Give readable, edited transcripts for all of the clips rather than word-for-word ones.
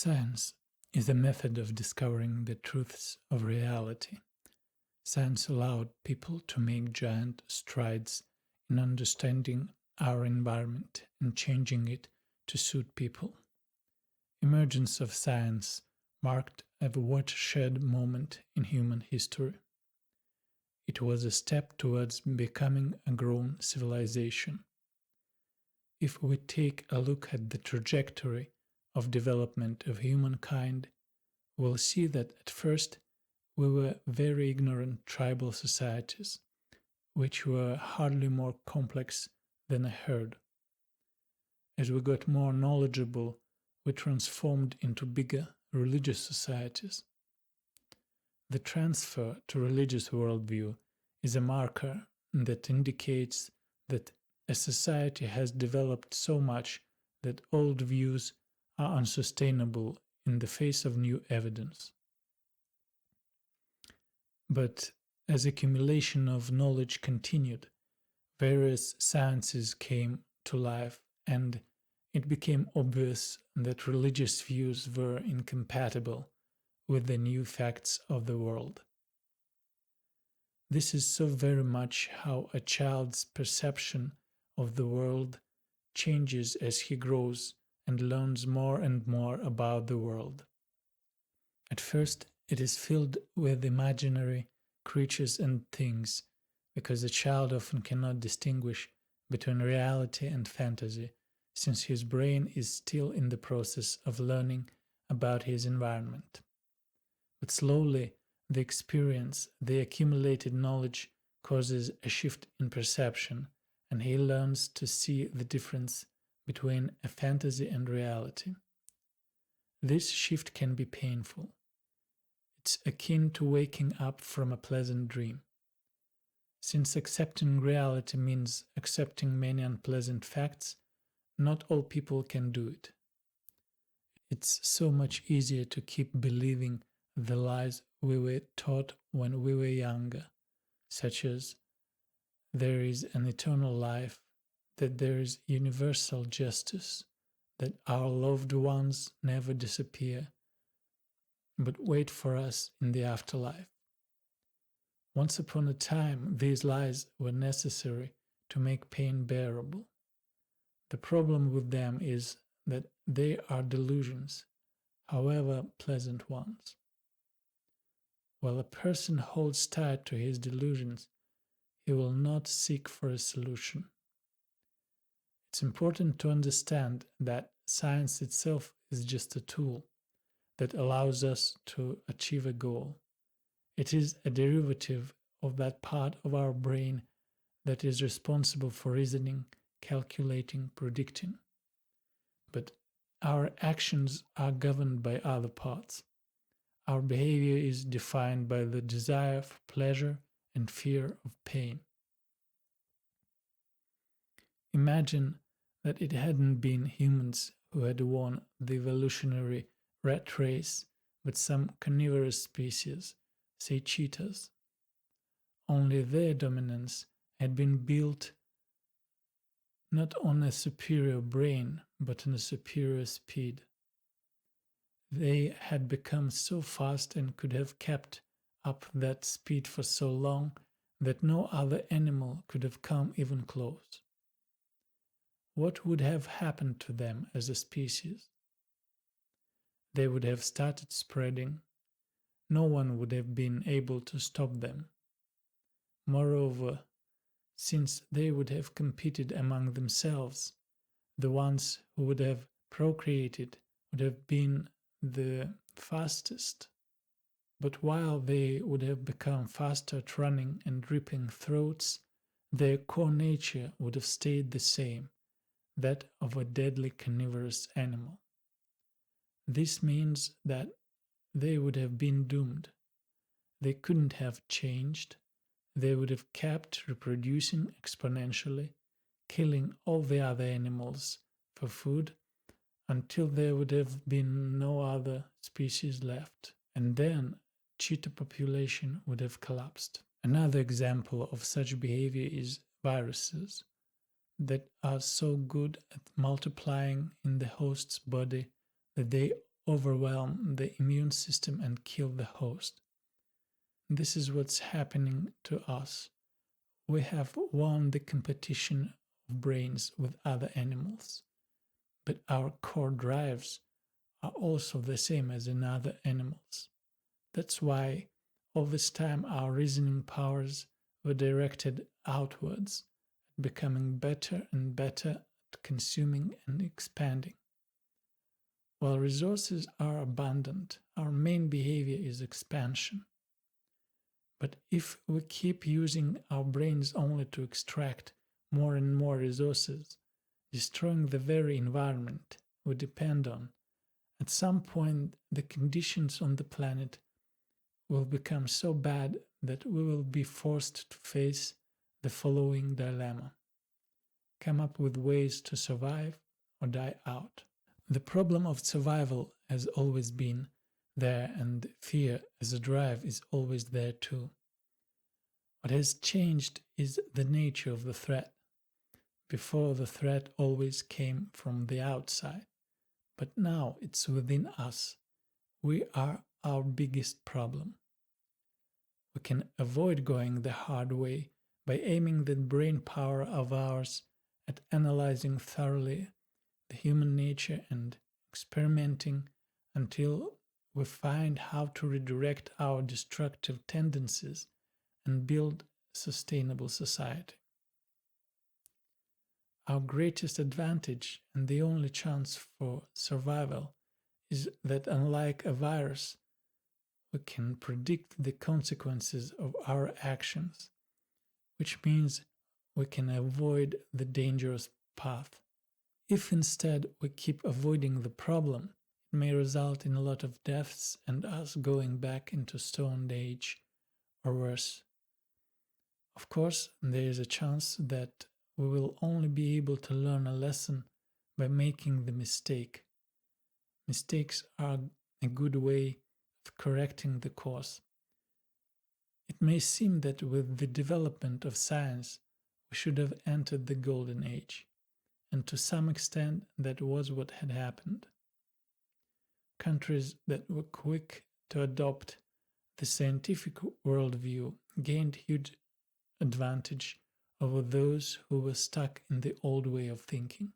Science is a method of discovering the truths of reality. Science allowed people to make giant strides in understanding our environment and changing it to suit people. Emergence of science marked a watershed moment in human history. It was a step towards becoming a grown civilization. If we take a look at the trajectory of development of humankind, we'll see that at first we were very ignorant tribal societies, which were hardly more complex than a herd. As we got more knowledgeable, we transformed into bigger religious societies. The transfer to religious worldview is a marker that indicates that a society has developed so much that old views are unsustainable in the face of new evidence. But as accumulation of knowledge continued, various sciences came to life, and it became obvious that religious views were incompatible with the new facts of the world. This is so very much how a child's perception of the world changes as he grows and learns more and more about the world. At first, it is filled with imaginary creatures and things, because a child often cannot distinguish between reality and fantasy, since his brain is still in the process of learning about his environment. But slowly, the experience, the accumulated knowledge causes a shift in perception, and he learns to see the difference between a fantasy and reality. This shift can be painful. It's akin to waking up from a pleasant dream. Since accepting reality means accepting many unpleasant facts, not all people can do it. It's so much easier to keep believing the lies we were taught when we were younger, such as there is an eternal life, that there is universal justice, that our loved ones never disappear, but wait for us in the afterlife. Once upon a time, these lies were necessary to make pain bearable. The problem with them is that they are delusions, however pleasant ones. While a person holds tight to his delusions, he will not seek for a solution. It's important to understand that science itself is just a tool that allows us to achieve a goal. It is a derivative of that part of our brain that is responsible for reasoning, calculating, predicting. But our actions are governed by other parts. Our behavior is defined by the desire for pleasure and fear of pain. Imagine that it hadn't been humans who had won the evolutionary rat race, but some carnivorous species, say cheetahs. Only their dominance had been built not on a superior brain, but on a superior speed. They had become so fast and could have kept up that speed for so long that no other animal could have come even close. What would have happened to them as a species? They would have started spreading. No one would have been able to stop them. Moreover, since they would have competed among themselves, the ones who would have procreated would have been the fastest. But while they would have become faster at running and ripping throats, their core nature would have stayed the same, that of a deadly carnivorous animal. This means that they would have been doomed. They couldn't have changed. They would have kept reproducing exponentially, killing all the other animals for food until there would have been no other species left, and then cheetah population would have collapsed. Another example of such behavior is viruses that are so good at multiplying in the host's body that they overwhelm the immune system and kill the host. This is what's happening to us. We have won the competition of brains with other animals, but our core drives are also the same as in other animals. That's why all this time our reasoning powers were directed outwards, becoming better and better at consuming and expanding. While resources are abundant, our main behavior is expansion. But if we keep using our brains only to extract more and more resources, destroying the very environment we depend on, at some point the conditions on the planet will become so bad that we will be forced to face the following dilemma: come up with ways to survive or die out. The problem of survival has always been there, and fear as a drive is always there too. What has changed is the nature of the threat. Before, the threat always came from the outside, but now it's within us. We are our biggest problem. We can avoid going the hard way by aiming that brain power of ours at analyzing thoroughly the human nature and experimenting until we find how to redirect our destructive tendencies and build a sustainable society. Our greatest advantage and the only chance for survival is that, unlike a virus, we can predict the consequences of our actions, which means we can avoid the dangerous path. If instead we keep avoiding the problem, it may result in a lot of deaths and us going back into Stone Age or worse. Of course, there is a chance that we will only be able to learn a lesson by making the mistake. Mistakes are a good way of correcting the course. It may seem that with the development of science, we should have entered the Golden Age, and to some extent that was what had happened. Countries that were quick to adopt the scientific worldview gained huge advantage over those who were stuck in the old way of thinking.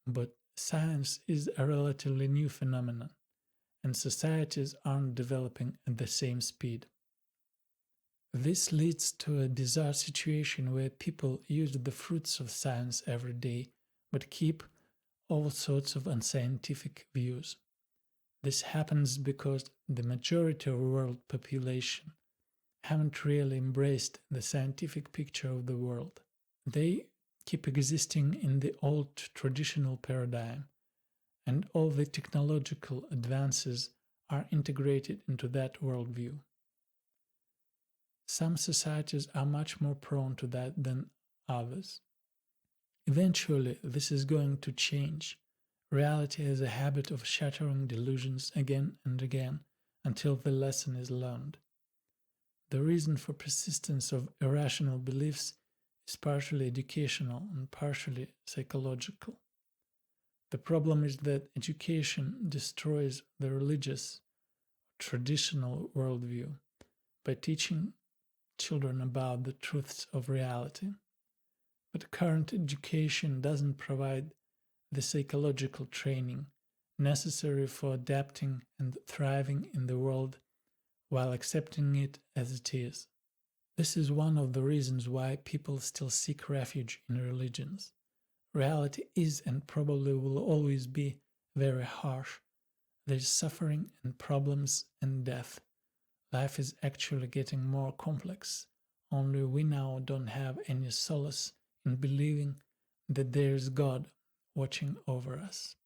But science is a relatively new phenomenon, and societies aren't developing at the same speed. This leads to a bizarre situation where people use the fruits of science every day, but keep all sorts of unscientific views. This happens because the majority of world population haven't really embraced the scientific picture of the world. They keep existing in the old traditional paradigm, and all the technological advances are integrated into that worldview. Some societies are much more prone to that than others. Eventually, this is going to change. Reality has a habit of shattering delusions again and again until the lesson is learned. The reason for persistence of irrational beliefs is partially educational and partially psychological. The problem is that education destroys the religious, traditional worldview by teaching children about the truths of reality. But current education doesn't provide the psychological training necessary for adapting and thriving in the world while accepting it as it is. This is one of the reasons why people still seek refuge in religions. Reality is and probably will always be very harsh. There is suffering and problems and death. Life is actually getting more complex, only we now don't have any solace in believing that there is God watching over us.